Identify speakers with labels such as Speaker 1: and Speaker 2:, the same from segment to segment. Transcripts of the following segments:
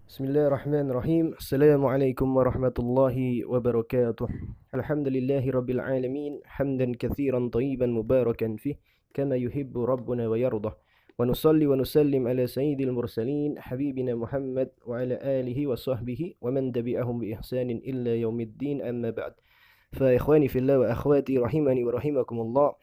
Speaker 1: Bismillahirrahmanirrahim. Assalamualaikum warahmatullahi wabarakatuh. Alhamdulillahi rabbil alamin. Hamdan kathiran tayyiban mubarakan fih. Kama yuhibbu rabbuna wa yardah. Wa nusalli wa nusallim ala sayyidil mursalin. Habibina Muhammad wa ala alihi wa sahbihi. Wa man tabi'ahum bi ihsanin illa yaumiddin amma ba'd. Fa ikhwani fillah wa akhwati rahimani wa rahimakumullah.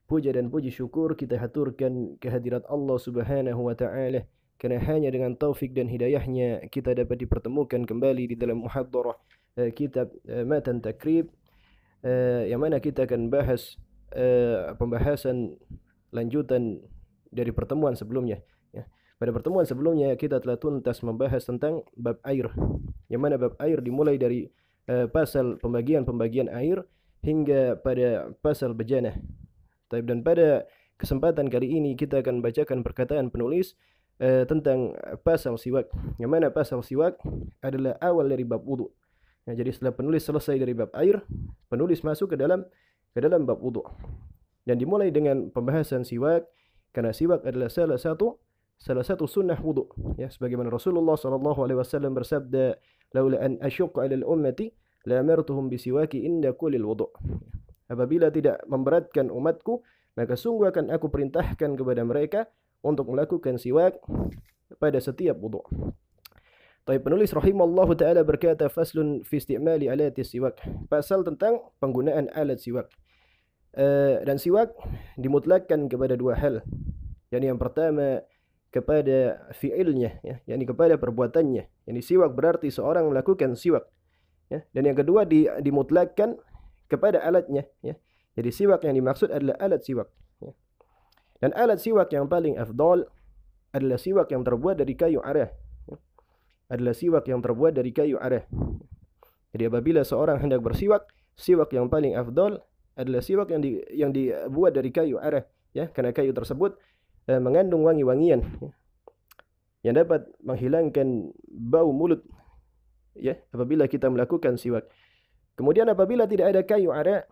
Speaker 1: Puja dan puji syukur kita haturkan kehadirat Allah Subhanahu wa taala, kerana hanya dengan taufik dan hidayahnya kita dapat dipertemukan kembali di dalam muhadharah kitab Matan Takrib, yang mana kita akan bahas pembahasan lanjutan dari pertemuan sebelumnya. Pada pertemuan sebelumnya kita telah tuntas membahas tentang bab air, yang mana bab air dimulai dari pasal pembagian air hingga pada pasal bejana. Dan pada kesempatan kali ini kita akan bacakan perkataan penulis tentang pasal siwak, yang mana pasal siwak adalah awal dari bab wudu. Jadi setelah penulis selesai dari bab air, penulis masuk ke dalam bab wudu, dan dimulai dengan pembahasan siwak, karena siwak adalah salah satu sunnah wudu. Sebagaimana Rasulullah SAW bersabda, "Laula an asyqa 'alal ummati la amartuhum bisiwaki inda kullil wudu." Apabila tidak memberatkan umatku, maka sungguh akan aku perintahkan kepada mereka untuk melakukan siwak pada setiap wudu. Tapi penulis rahimallahu taala berkata, faslun fi istimali alati siwak, pasal tentang penggunaan alat siwak. Dan siwak dimutlakkan kepada dua hal. Yang pertama kepada fi'ilnya, yakni kepada perbuatannya. Yani siwak berarti seorang melakukan siwak. Dan yang kedua dimutlakkan kepada alatnya. Jadi siwak yang dimaksud adalah alat siwak. Dan alat siwak yang paling afdal adalah siwak yang terbuat dari kayu arah. Adalah siwak yang terbuat dari kayu arah. Jadi apabila seorang hendak bersiwak, siwak yang paling afdal adalah siwak yang dibuat dari kayu arah, karena kayu tersebut mengandung wangi-wangian yang dapat menghilangkan bau mulut apabila kita melakukan siwak. Kemudian apabila tidak ada kayu arah,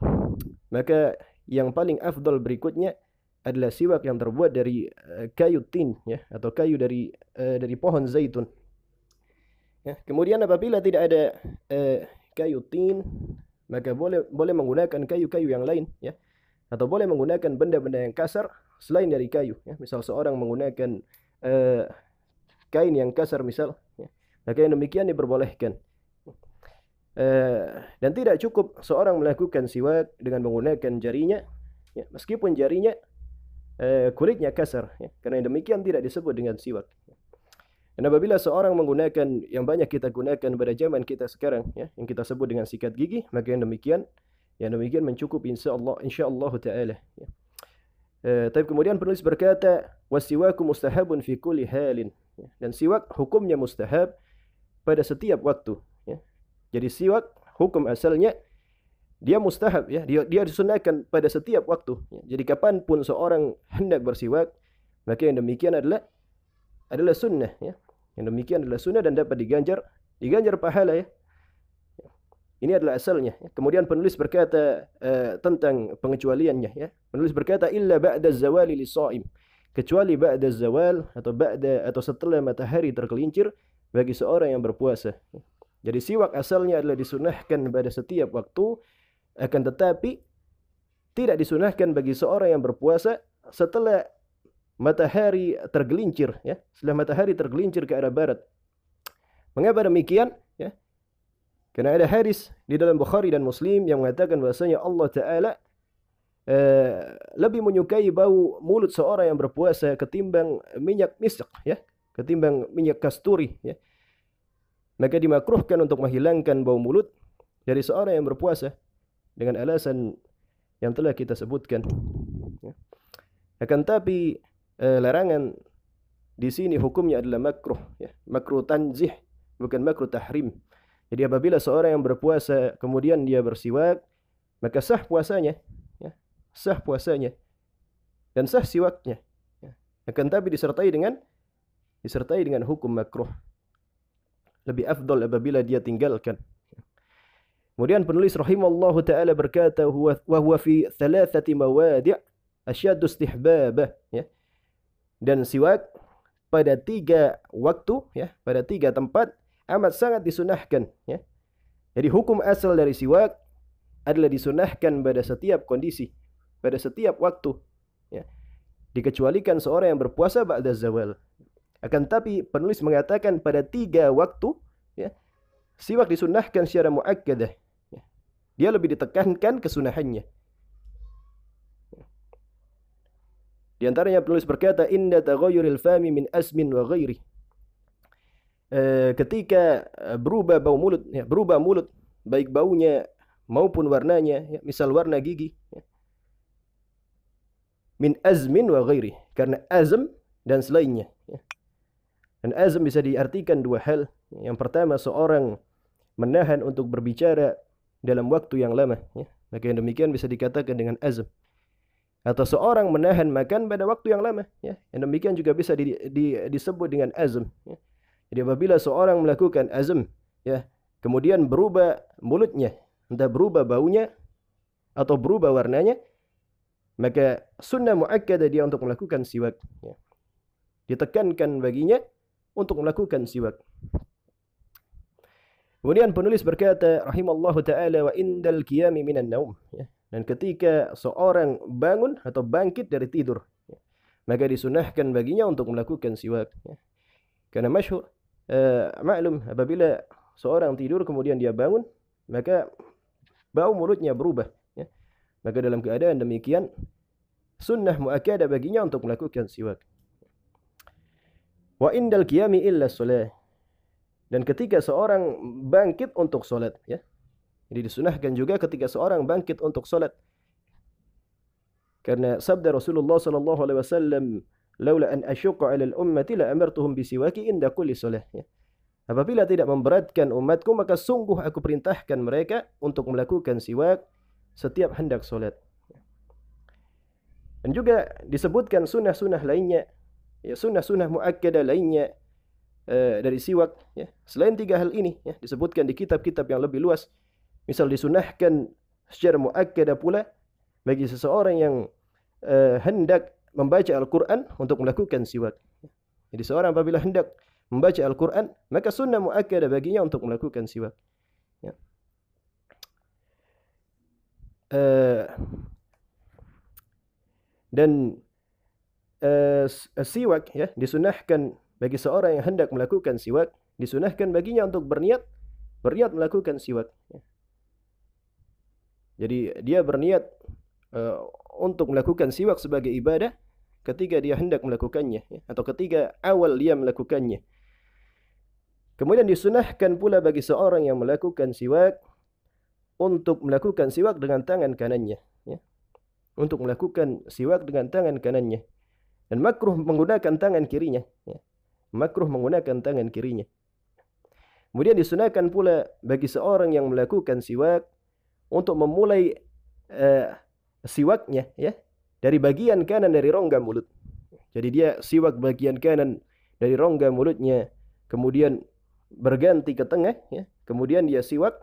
Speaker 1: maka yang paling afdal berikutnya adalah siwak yang terbuat dari kayu tin, atau kayu dari pohon zaitun. Kemudian apabila tidak ada kayu tin, maka boleh menggunakan kayu-kayu yang lain, atau boleh menggunakan benda-benda yang kasar selain dari kayu. Misal seorang menggunakan kain yang kasar misal, maka yang demikian diperbolehkan. Dan tidak cukup seorang melakukan siwak dengan menggunakan jarinya, meskipun jarinya kulitnya kasar, karena yang demikian tidak disebut dengan siwak. Dan apabila seorang menggunakan yang banyak kita gunakan pada zaman kita sekarang, yang kita sebut dengan sikat gigi, maka yang demikian mencukupi insyaallah taala. Tapi kemudian penulis berkata, wasiwaku mustahabun fi kulli halin. Dan siwak hukumnya mustahab pada setiap waktu. Jadi siwak hukum asalnya dia mustahab, dia disunahkan pada setiap waktu. Jadi kapanpun seorang hendak bersiwak, maka yang demikian adalah sunnah. Yang demikian adalah sunnah dan dapat diganjar pahala. Ini adalah asalnya. Kemudian penulis berkata tentang pengecualiannya. Penulis berkata, illa ba'da zawali lisaim, kecuali ba'da zawal atau setelah matahari tergelincir bagi seorang yang berpuasa. Jadi siwak asalnya adalah disunahkan pada setiap waktu, akan tetapi tidak disunahkan bagi seorang yang berpuasa setelah matahari tergelincir, setelah matahari tergelincir ke arah barat. Mengapa demikian? Karena ada hadis di dalam Bukhari dan Muslim yang mengatakan bahasanya Allah Ta'ala lebih menyukai bau mulut seorang yang berpuasa ketimbang minyak misk, ketimbang minyak kasturi. Maka dimakruhkan untuk menghilangkan bau mulut dari seorang yang berpuasa dengan alasan yang telah kita sebutkan. Akan tapi larangan di sini hukumnya adalah makruh, makruh tanzih, bukan makruh tahrim. Jadi apabila seorang yang berpuasa kemudian dia bersiwak, maka sah puasanya, dan sah siwaknya. Akan tapi disertai dengan hukum makruh. Lebih afdal apabila dia tinggalkan. Kemudian penulis rahimallahu taala berkata, wa huwa fi thalathati mawadi' asyaddu istihbabah, dan siwak pada 3 waktu, ya, pada 3 tempat amat sangat disunahkan, ya. Jadi hukum asal dari siwak adalah disunahkan pada setiap kondisi, pada setiap waktu, ya. Dikecualikan seorang yang berpuasa ba'da zawal. Akan tapi penulis mengatakan pada 3 waktu, ya, siwak disunahkan secara muakkadah, ya. Dia lebih ditekankan kesunahannya. Di antaranya penulis berkata, inda taghayyuril fami min asmin wa ghairi. Ketika berubah bau mulut, ya, berubah mulut, baik baunya maupun warnanya, ya, misal warna gigi, ya. Min azmin wa ghairi, karena azm dan selainnya, ya. Dan azm bisa diartikan 2 hal. Yang pertama, seorang menahan untuk berbicara dalam waktu yang lama, ya. Maka yang demikian bisa dikatakan dengan azm. Atau seorang menahan makan pada waktu yang lama, ya. Yang demikian juga bisa disebut dengan azm, ya. Jadi apabila seorang melakukan azm, ya, kemudian berubah mulutnya, entah berubah baunya atau berubah warnanya, maka sunnah muakkadah dia untuk melakukan siwak, ya. Ditekankan baginya untuk melakukan siwak. Kemudian penulis berkata rahimallahu taala, wa indal qiyami minan naum, ya. Dan ketika seorang bangun atau bangkit dari tidur, ya, maka disunahkan baginya untuk melakukan siwak, ya. Karena masyhur, maklum, apabila seorang tidur kemudian dia bangun, maka bau mulutnya berubah, ya. Maka dalam keadaan demikian sunnah muakkadah baginya untuk melakukan siwak. Wa indal qiyami illa shalah. Dan ketika seorang bangkit untuk salat, ya. Jadi disunahkan juga ketika seorang bangkit untuk salat. Karena sabda Rasulullah sallallahu alaihi wasallam, "Laula an asyqa 'alal ummati la amartuhum bisiwaki inda kulli shalah." Ya. Apabila tidak memberatkan umatku, maka sungguh aku perintahkan mereka untuk melakukan siwak setiap hendak salat. Dan juga disebutkan sunnah-sunnah lainnya, ya, sunnah-sunnah muakkadah lainnya dari siwak, ya. Selain 3 hal ini, ya, disebutkan di kitab-kitab yang lebih luas. Misal disunahkan secara muakkadah pula bagi seseorang yang hendak membaca Al-Quran untuk melakukan siwak. Jadi seorang apabila hendak membaca Al-Quran, maka sunnah muakkadah baginya untuk melakukan siwak, ya. Dan siwak, ya, disunahkan bagi seorang yang hendak melakukan siwak, disunahkan baginya untuk berniat melakukan siwak, ya. Jadi dia berniat untuk melakukan siwak sebagai ibadah ketika dia hendak melakukannya, ya, atau ketika awal dia melakukannya. Kemudian disunahkan pula bagi seorang yang melakukan siwak untuk melakukan siwak dengan tangan kanannya, ya. Untuk melakukan siwak dengan tangan kanannya. Dan makruh menggunakan tangan kirinya, ya. Makruh menggunakan tangan kirinya. Kemudian disunahkan pula bagi seorang yang melakukan siwak untuk memulai siwaknya, ya, dari bagian kanan dari rongga mulut. Jadi dia siwak bagian kanan dari rongga mulutnya, kemudian berganti ke tengah, ya, kemudian dia siwak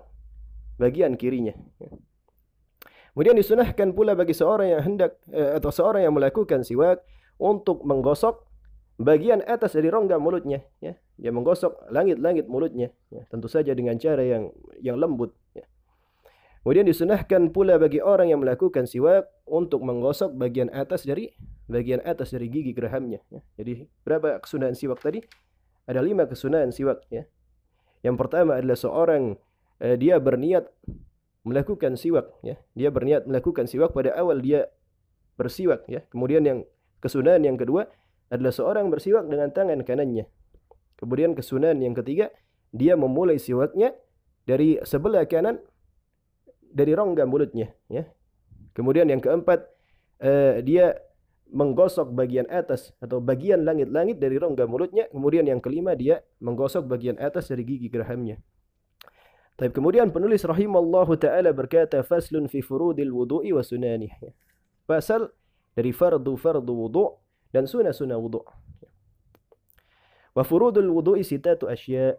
Speaker 1: bagian kirinya, ya. Kemudian disunahkan pula bagi seorang yang hendak atau seorang yang melakukan siwak untuk menggosok bagian atas dari rongga mulutnya, ya. Dia menggosok langit-langit mulutnya, ya, tentu saja dengan cara yang lembut, ya. Kemudian disunahkan pula bagi orang yang melakukan siwak untuk menggosok bagian atas dari gigi gerahamnya, ya. Jadi berapa kesunahan siwak tadi? Ada 5 kesunahan siwak, ya. Yang pertama adalah seorang dia berniat melakukan siwak, ya. Dia berniat melakukan siwak pada awal dia bersiwak, ya. Kemudian yang kesunahan yang kedua adalah seorang bersiwak dengan tangan kanannya. Kemudian kesunahan yang ketiga, dia memulai siwaknya dari sebelah kanan dari rongga mulutnya, ya. Kemudian yang keempat, dia menggosok bagian atas atau bagian langit-langit dari rongga mulutnya. Kemudian yang kelima, dia menggosok bagian atas dari gigi gerahamnya. Tapi kemudian penulis rahimallahu taala berkata, faslun fi furudil wudu'i wa sunanih, ya. Pasal dari fardu wudu' dan sunah wudu'. Wa furudul wudu'i sitatu asya'.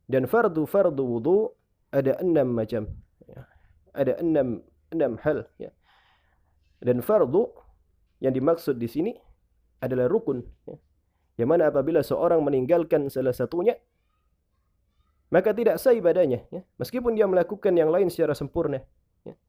Speaker 1: Dan fardu wudu' ada 6 macam, ya. Ada 6 hal, ya. Dan fardu yang dimaksud di sini adalah rukun, ya. Yang mana apabila seorang meninggalkan salah satunya, maka tidak sah ibadahnya, ya. Meskipun dia melakukan yang lain secara sempurna. Ya.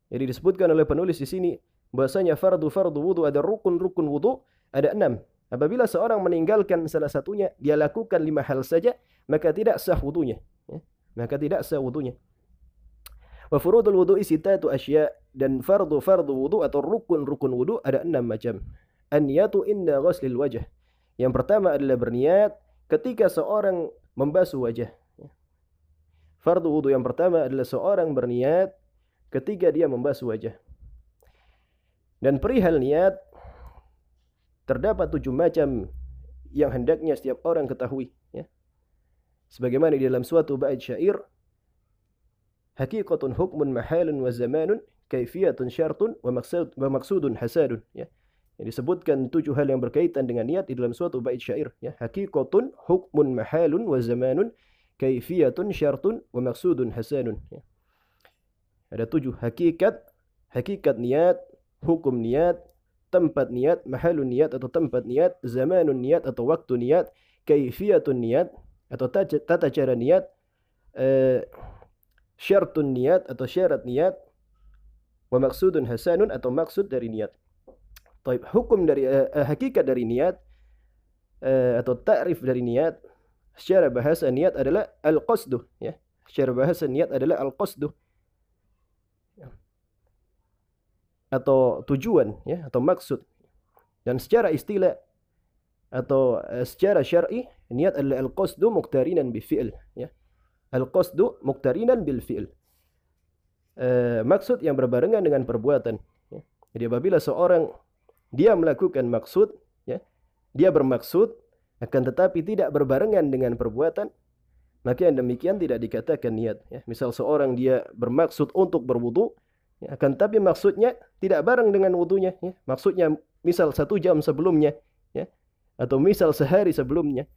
Speaker 1: Jadi disebutkan oleh penulis di sini bahasanya fardu wudu, ada rukun wudu, ada 6. Apabila seorang meninggalkan salah satunya, dia lakukan 5 hal saja, maka tidak sah wudunya. Ya. Maka tidak sah wudunya. Wa furudul wudu'i sittatu asya, dan fardu wudu atau rukun wudu ada 6 macam. An-niyatu inda ghuslil wajh. Yang pertama adalah berniat ketika seorang membasuh wajah. Fardu wudu yang pertama adalah seorang berniat ketika dia membasuh wajah. Dan perihal niat terdapat 7 macam yang hendaknya setiap orang ketahui, ya. Sebagaimana di dalam suatu bait syair, haqiqatun hukmun mahalun wa zamanun kaifiyatun syartun wa maksudun hasadun, ya. Yang disebutkan 7 hal yang berkaitan dengan niat di dalam suatu bait syair, ya. Haqiqatun hukmun mahalun wa zamanun kaifiyatun syartun wa maksudun hasanun, ya. Ada 7 hakikat niat, hukum niat, tempat niat, mahalun niat atau tempat niat, zamanun niat atau waktu niat, kaifiyatun niat atau tata cara niat, syartun niat atau syarat niat, wa maksudun hasanun atau maksud dari niat. Taib, hukum dari hakikat dari niat atau ta'rif dari niat secara bahasa niat adalah al-qasdu, ya. Secara bahasa niat adalah al-qasdu, atau tujuan, ya, atau maksud. Dan secara istilah atau secara syar'i niat adalah al-qasdu muqtarinan bi fi'l, ya. Al-qasdu muqtarinan bil fi'l. Maksud yang berbarengan dengan perbuatan, ya. Jadi apabila seorang dia melakukan maksud, ya, dia bermaksud akan tetapi tidak berbarengan dengan perbuatan, maka yang demikian tidak dikatakan niat, ya. Misal seorang dia bermaksud untuk berwudu, ya, akan tetapi maksudnya tidak bareng dengan wudunya, ya. Maksudnya misal 1 jam sebelumnya, ya, atau misal sehari sebelumnya,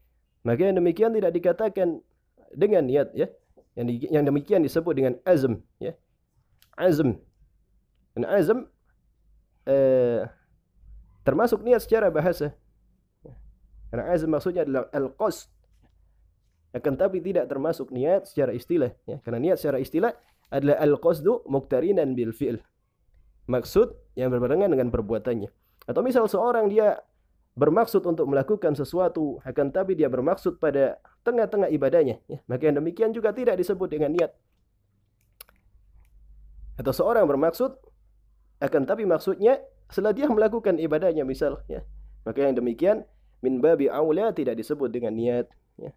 Speaker 1: maka yang demikian tidak dikatakan dengan niat, ya. Yang demikian disebut dengan azm, ya. Azm. Dan azm termasuk niat secara bahasa. Karena azm maksudnya adalah al-qasd. Akan tapi tidak termasuk niat secara istilah, ya. Karena niat secara istilah adalah al-qasdu muqtarinan bil fi'l. Maksud yang berbarengan dengan perbuatannya. Atau misal seorang dia bermaksud untuk melakukan sesuatu, akan tapi dia bermaksud pada tengah-tengah ibadahnya, ya. Maka yang demikian juga tidak disebut dengan niat. Atau seorang bermaksud, akan tapi maksudnya setelah dia melakukan ibadahnya misal, ya. Maka yang demikian min babi aula tidak disebut dengan niat, ya.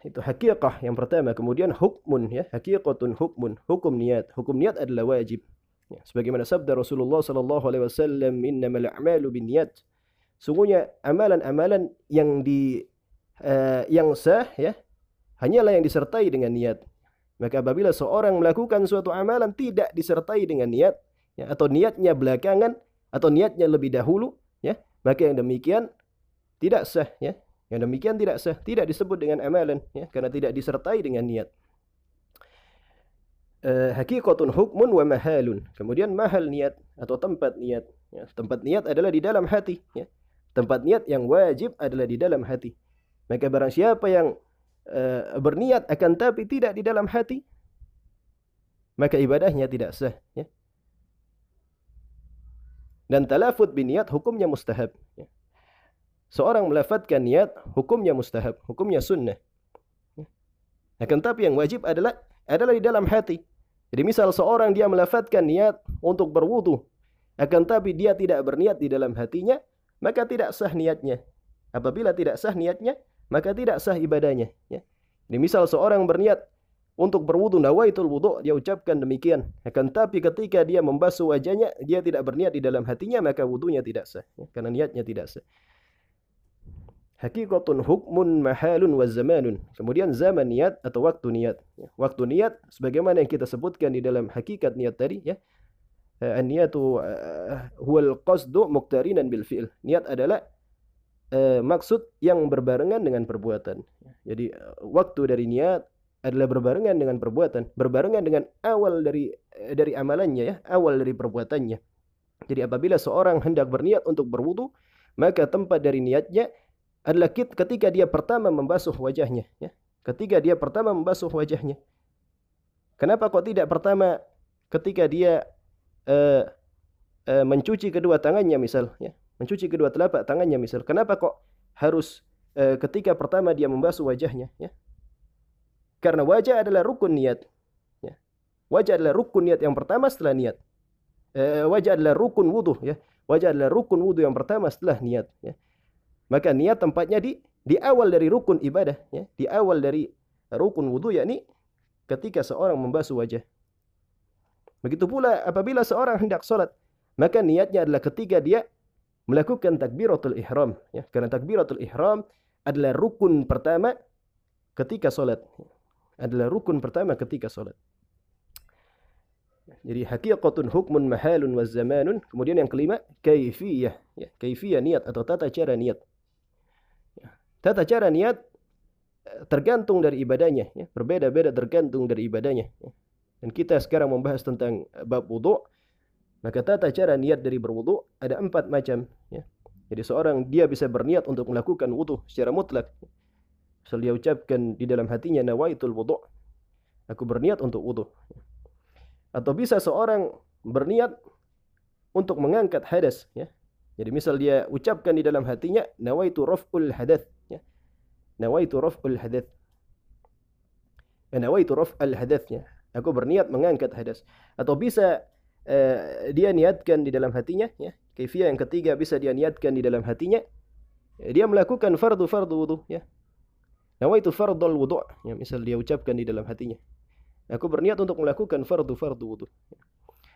Speaker 1: Itu haqiqah yang pertama. Kemudian hukmun, ya. Haqiqatun hukmun, hukum niat. Hukum niat adalah wajib, ya. Sebagaimana sabda Rasulullah sallallahu alaihi wasallam, innamal a'malu binniyat. Sungguhnya amalan-amalan yang yang sah, ya, hanyalah yang disertai dengan niat. Maka apabila seorang melakukan suatu amalan tidak disertai dengan niat, ya, atau niatnya belakangan atau niatnya lebih dahulu, ya, maka yang demikian tidak sah, ya. Yang demikian tidak sah, tidak disebut dengan amalan, ya, karena tidak disertai dengan niat. Haqiqatun hukmun wa mahalun. Kemudian mahal niat atau tempat niat, ya. Tempat niat adalah di dalam hati, ya. Tempat niat yang wajib adalah di dalam hati. Maka barang siapa yang berniat akan tapi tidak di dalam hati, maka ibadahnya tidak sah, ya. Dan talafut biniat hukumnya mustahab, ya. Seorang melafadzkan niat hukumnya mustahab, hukumnya sunnah, ya. Akan tapi yang wajib adalah di dalam hati. Jadi misal seorang dia melafadzkan niat untuk berwudu, akan tapi dia tidak berniat di dalam hatinya, maka tidak sah niatnya. Apabila tidak sah niatnya, maka tidak sah ibadahnya, ya. Jadi misal seorang berniat untuk berwudu, nawaitul wudu, dia ucapkan demikian. Akan tapi ketika dia membasuh wajahnya, dia tidak berniat di dalam hatinya, maka wudunya tidak sah, ya, karena niatnya tidak sah. Haqiqatun hukmun mahalun wa zamanun. Kemudian zaman niat atau waktu niat, ya. Waktu niat sebagaimana yang kita sebutkan di dalam hakikat niat tadi, ya. An-niyatu huwal qasdu muqtarinan bil fi'l. Niat adalah maksud yang berbarengan dengan perbuatan. Jadi waktu dari niat adalah berbarengan dengan perbuatan, berbarengan dengan awal dari amalannya, ya, awal dari perbuatannya. Jadi apabila seorang hendak berniat untuk berwudu, maka tempat dari niatnya adalah ketika dia pertama membasuh wajahnya, ya. Ketika dia pertama membasuh wajahnya. Kenapa kok tidak pertama ketika dia mencuci kedua tangannya misal, ya. Mencuci kedua telapak tangannya misal. Kenapa kok harus ketika pertama dia membasuh wajahnya, ya? Karena wajah adalah rukun niat, ya. Wajah adalah rukun niat yang pertama setelah niat. Wajah adalah rukun wudu, ya. Wajah adalah rukun wudu yang pertama setelah niat, ya. Maka niat tempatnya di awal dari rukun ibadah, ya. Di awal dari rukun wudu, yakni ketika seorang membasuh wajah. Begitu pula apabila seorang hendak salat, maka niatnya adalah ketika dia melakukan takbiratul ihram, ya. Karena takbiratul ihram adalah rukun pertama ketika salat. Adalah rukun pertama ketika salat. Jadi haqiqatun hukmun mahalun wa zamanun. Kemudian yang kelima, kaifiyah, ya. Kaifiyah niat atau tata cara niat. Ya. Tata cara niat tergantung dari ibadahnya, ya. Berbeda-beda tergantung dari ibadahnya, ya. Dan kita sekarang membahas tentang bab wudu. Maka tata cara niat dari berwudu ada 4 macam, ya. Jadi seorang dia bisa berniat untuk melakukan wudu secara mutlak. Misal dia ucapkan di dalam hatinya nawaitul wudu, aku berniat untuk wudu. Atau bisa seorang berniat untuk mengangkat hadas, ya. Jadi misal dia ucapkan di dalam hatinya nawaitu raf'ul hadath, ya. Nawaitu raf'ul hadath. Nawaitu raf'al hadath, ya. Aku berniat mengangkat hadas. Atau bisa dia niatkan di dalam hatinya, ya. Kaifiyah yang ketiga bisa dia niatkan di dalam hatinya, dia melakukan fardu wudu, ya. Nawaitu fardul wudu, ya. Misal dia ucapkan di dalam hatinya, aku berniat untuk melakukan fardu wudu.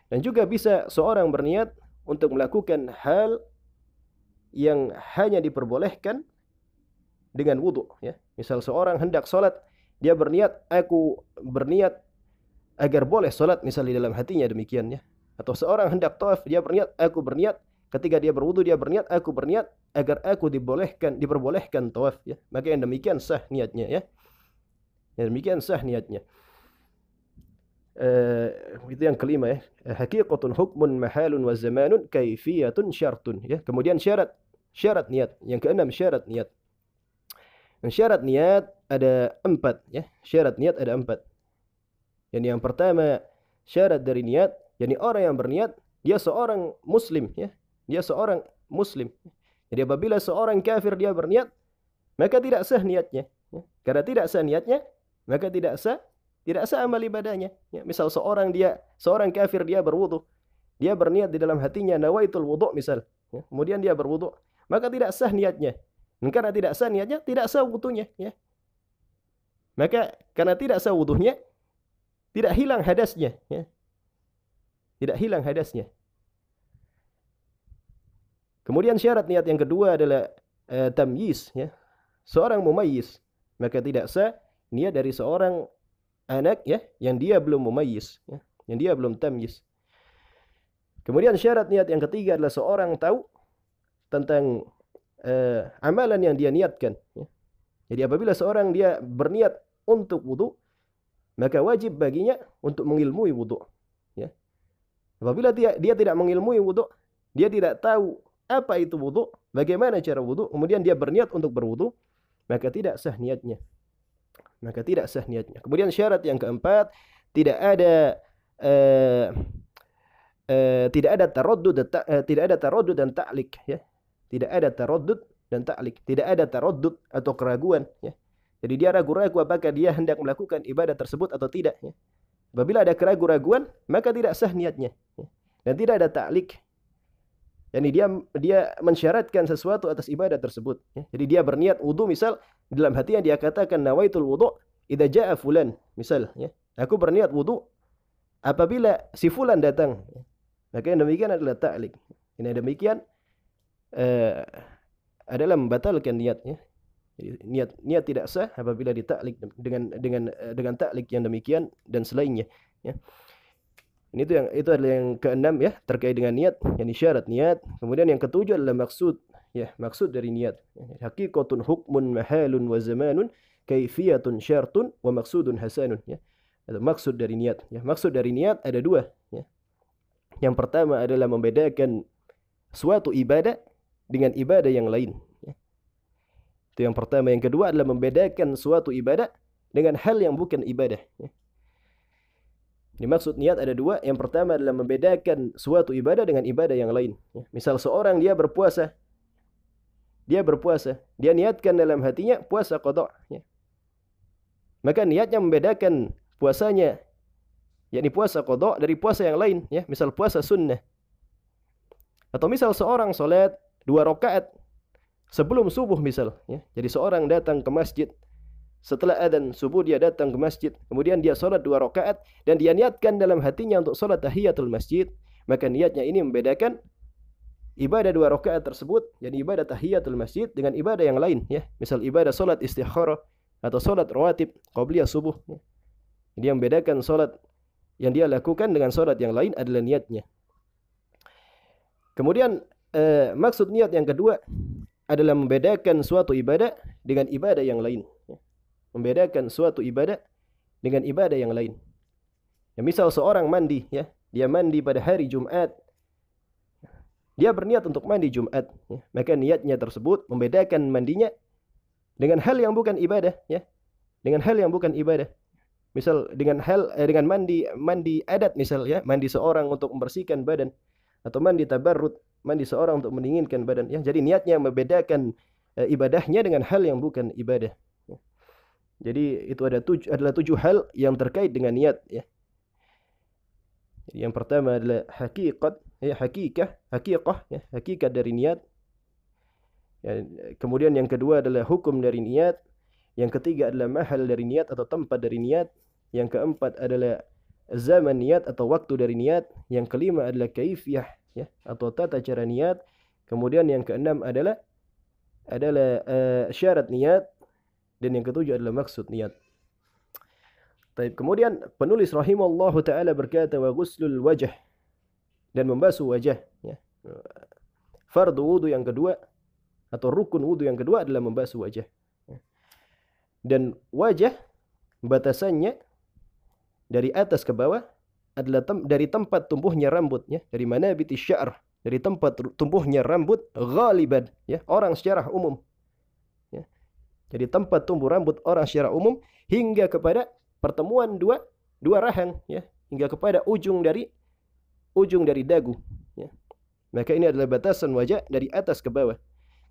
Speaker 1: Dan juga bisa seorang berniat untuk melakukan hal yang hanya diperbolehkan dengan wudu, ya. Misal seorang hendak salat, dia berniat, aku berniat agar boleh salat, misal di dalam hatinya demikian, ya. Atau seorang hendak tawaf, dia berniat, aku berniat, ketika dia berwudu dia berniat, aku berniat agar aku diperbolehkan tawaf, ya. Maka yang demikian sah niatnya, ya. Yang demikian sah niatnya. Itu yang kelima, ya. Haqiqatun hukmun mahalun wa zamanun kaifiyatun syartun, ya. Kemudian syarat niat. Yang keenam syarat niat. Dan syarat niat ada 4, ya. Syarat niat ada 4. Yang pertama syarat dari niat, yakni orang yang berniat dia seorang muslim, ya. Dia seorang muslim. Jadi apabila seorang kafir dia berniat, maka tidak sah niatnya, ya. Karena tidak sah niatnya, maka tidak sah amal ibadahnya, ya. Misal seorang kafir dia berwudu, dia berniat di dalam hatinya nawaitul wudu misal, ya. Kemudian dia berwudu, maka tidak sah niatnya. Dan karena tidak sah niatnya, tidak sah wudunya, ya. Maka karena tidak sah wudunya, tidak hilang hadasnya, ya. Tidak hilang hadasnya. Kemudian syarat niat yang kedua adalah tamyiz, ya. Seorang mumayyiz, maka tidak sah niat dari seorang anak, ya, yang dia belum mumayyiz, ya, yang dia belum tamyiz. Kemudian syarat niat yang ketiga adalah seorang tahu tentang amalan yang dia niatkan, ya. Jadi apabila seorang dia berniat untuk wudu, maka wajib baginya untuk mengilmui wudu, ya. Apabila dia tidak mengilmui wudu, dia tidak tahu apa itu wudu, bagaimana cara wudu, kemudian dia berniat untuk berwudu, maka tidak sah niatnya. Maka tidak sah niatnya. Kemudian syarat yang keempat, tidak ada taraddud dan ta'lik, ya. Tidak ada taraddud dan ta'lik. Tidak ada taraddud atau keraguan, ya. Jadi dia ragu-ragu apakah dia hendak melakukan ibadah tersebut atau tidak, ya. Apabila ada keraguan-raguan, maka tidak sah niatnya, ya. Dan tidak ada ta'lik. Yani dia mensyaratkan sesuatu atas ibadah tersebut, ya. Jadi dia berniat wudu misal, dalam hatinya dia katakan nawaitul wudu idza jaa fulan, misal, ya. Aku berniat wudu apabila si fulan datang, ya. Maka yang demikian adalah ta'lik. Ini demikian adalah membatalkan niat, ya. Jadi niat tidak sah apabila ditaklik dengan taklik yang demikian dan selainnya, ya. Ini itu adalah yang keenam, ya, terkait dengan niat, yakni syarat niat. Kemudian yang ketujuh adalah maksud, ya, maksud dari niat. Haqiqatun hukmun mahalun wa zamanun kaifiyatun syartun wa maksudun hasanun, ya. Atau maksud dari niat, ya. Maksud dari niat ada 2, ya. Yang pertama adalah membedakan suatu ibadah dengan ibadah yang lain. Itu yang pertama. Yang kedua adalah membedakan suatu ibadah dengan hal yang bukan ibadah. Dimaksud niat ada dua. Yang pertama adalah membedakan suatu ibadah dengan ibadah yang lain. Misal seorang dia berpuasa. Dia niatkan dalam hatinya puasa qada. Maka niatnya membedakan puasanya, yakni puasa qada dari puasa yang lain. Misal puasa sunnah. Atau misal seorang solat 2 rakaat sebelum subuh misal. Jadi seorang datang ke masjid. Setelah adzan subuh dia datang ke masjid. Kemudian dia solat 2 rakaat. Dan dia niatkan dalam hatinya untuk solat tahiyatul masjid. Maka niatnya ini membedakan ibadah 2 rakaat tersebut. Jadi ibadah tahiyatul masjid dengan ibadah yang lain. Misal ibadah solat istikharah. Atau solat rawatib qabliyah subuh. Dia membedakan solat yang dia lakukan dengan solat yang lain adalah niatnya. Kemudian maksud niat yang kedua adalah membedakan suatu ibadah dengan ibadah yang lain. Membedakan suatu ibadah dengan ibadah yang lain. Misal seorang mandi, dia mandi pada hari Jumat. Dia berniat untuk mandi Jumat. Maka niatnya tersebut membedakan mandinya dengan hal yang bukan ibadah. Dengan hal yang bukan ibadah. Misal dengan mandi adat misal, mandi seorang untuk membersihkan badan. Atau mandi tabarrud, mandi seorang untuk mendinginkan badan. Jadi niatnya membedakan ibadahnya dengan hal yang bukan ibadah. Jadi itu adalah 7 hal yang terkait dengan niat. Jadi yang pertama adalah hakikat dari niat. Kemudian yang kedua adalah hukum dari niat. Yang ketiga adalah mahal dari niat atau tempat dari niat. Yang keempat adalah zaman niat atau waktu dari niat. Yang kelima adalah kaifiyah atau tata cara niat. Kemudian yang keenam adalah syarat niat. Dan yang ketujuh adalah maksud niat. Kemudian penulis rahimallahu taala berkata wa ghuslul wajh, dan membasuh wajah. Fardu wudu yang kedua atau rukun wudu yang kedua adalah membasuh wajah. Dan wajah batasannya dari atas ke bawah adalah dari tempat tumbuhnya rambut, dari manabiti sya'ar, dari tempat tumbuhnya rambut ghaliban, orang secara umum. Jadi tempat tumbuh rambut orang secara umum hingga kepada pertemuan dua rahang, hingga kepada ujung dari dagu. Maka ini adalah batasan wajah dari atas ke bawah.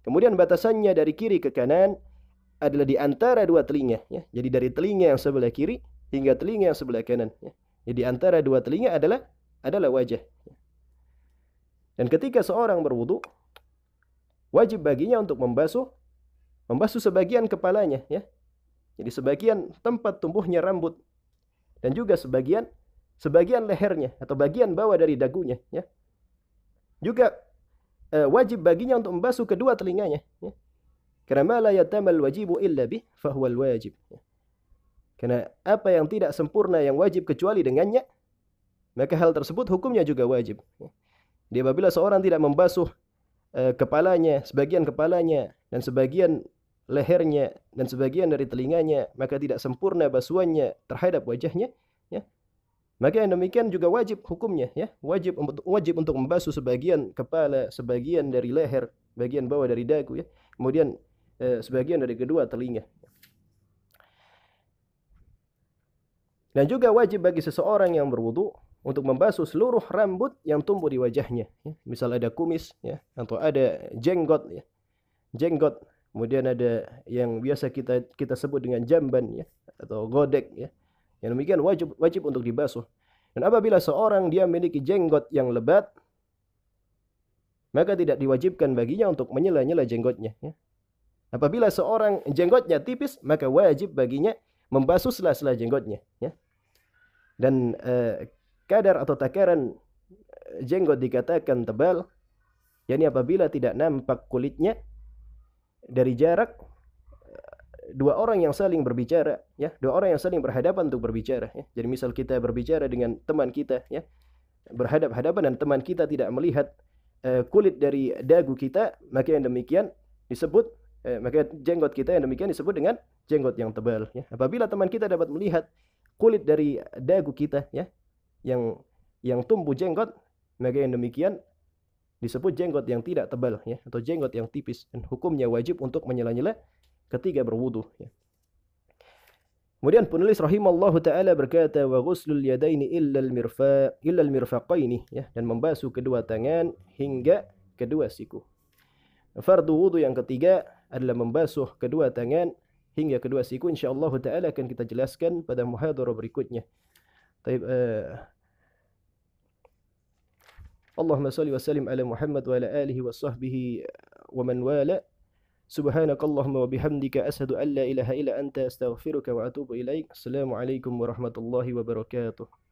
Speaker 1: Kemudian batasannya dari kiri ke kanan adalah di antara 2 telinga. Jadi dari telinga yang sebelah kiri hingga telinga yang sebelah kanan. Jadi antara 2 telinga adalah wajah. Dan ketika seorang berwudu, wajib baginya untuk membasuh sebagian kepalanya. Jadi sebagian tempat tumbuhnya rambut. Dan juga sebagian lehernya atau bagian bawah dari dagunya. Juga wajib baginya untuk membasuh kedua telinganya. Karena ma la yatamal wajibu illa bih fahuwal wajib. Karena apa yang tidak sempurna yang wajib kecuali dengannya, maka hal tersebut hukumnya juga wajib. Jadi apabila seorang tidak membasuh kepalanya, sebagian kepalanya dan sebagian lehernya dan sebagian dari telinganya, maka tidak sempurna basuhannya terhadap wajahnya, maka yang demikian juga wajib hukumnya, wajib untuk membasuh sebagian kepala, sebagian dari leher, bagian bawah dari dagu, kemudian sebagian dari kedua telinga. Dan juga wajib bagi seseorang yang berwudu untuk membasuh seluruh rambut yang tumbuh di wajahnya. Misal ada kumis, atau ada jenggot, jenggot. Kemudian ada yang biasa kita sebut dengan jamban, atau godek, Yang demikian wajib untuk dibasuh. Dan apabila seorang dia memiliki jenggot yang lebat, maka tidak diwajibkan baginya untuk menyela-nyela jenggotnya. Apabila seorang jenggotnya tipis, maka wajib baginya membasuh sela-sela jenggotnya. Dan kadar atau takaran jenggot dikatakan tebal, yakni apabila tidak nampak kulitnya dari jarak 2 orang yang saling berbicara, 2 orang yang saling berhadapan untuk berbicara. Jadi misal kita berbicara dengan teman kita, berhadap-hadapan dan teman kita tidak melihat kulit dari dagu kita, maka yang demikian disebut maka jenggot kita yang demikian disebut dengan jenggot yang tebal. Apabila teman kita dapat melihat kulit dari dagu kita, yang tumbuh jenggot, maka yang demikian disebut jenggot yang tidak tebal ya, atau jenggot yang tipis, dan hukumnya wajib untuk menyela-nyela ketika berwudu ya. Kemudian penulis rahimallahu taala berkata wa ghuslul yadaini illa al-mirfaqaini ya, dan membasuh kedua tangan hingga kedua siku. Fardu wudu yang ketiga adalah membasuh kedua tangan hingga kedua siku. Insyaallah taala akan kita jelaskan pada muhadharah berikutnya. Baik, Allahumma salli wa sallim ala Muhammad wa ala alihi wa sahbihi wa man wala. Subhanakallahumma wa bihamdika asyhadu an la ilaha illa anta astaghfiruka wa atubu ilaik. Assalamualaikum warahmatullahi wabarakatuh.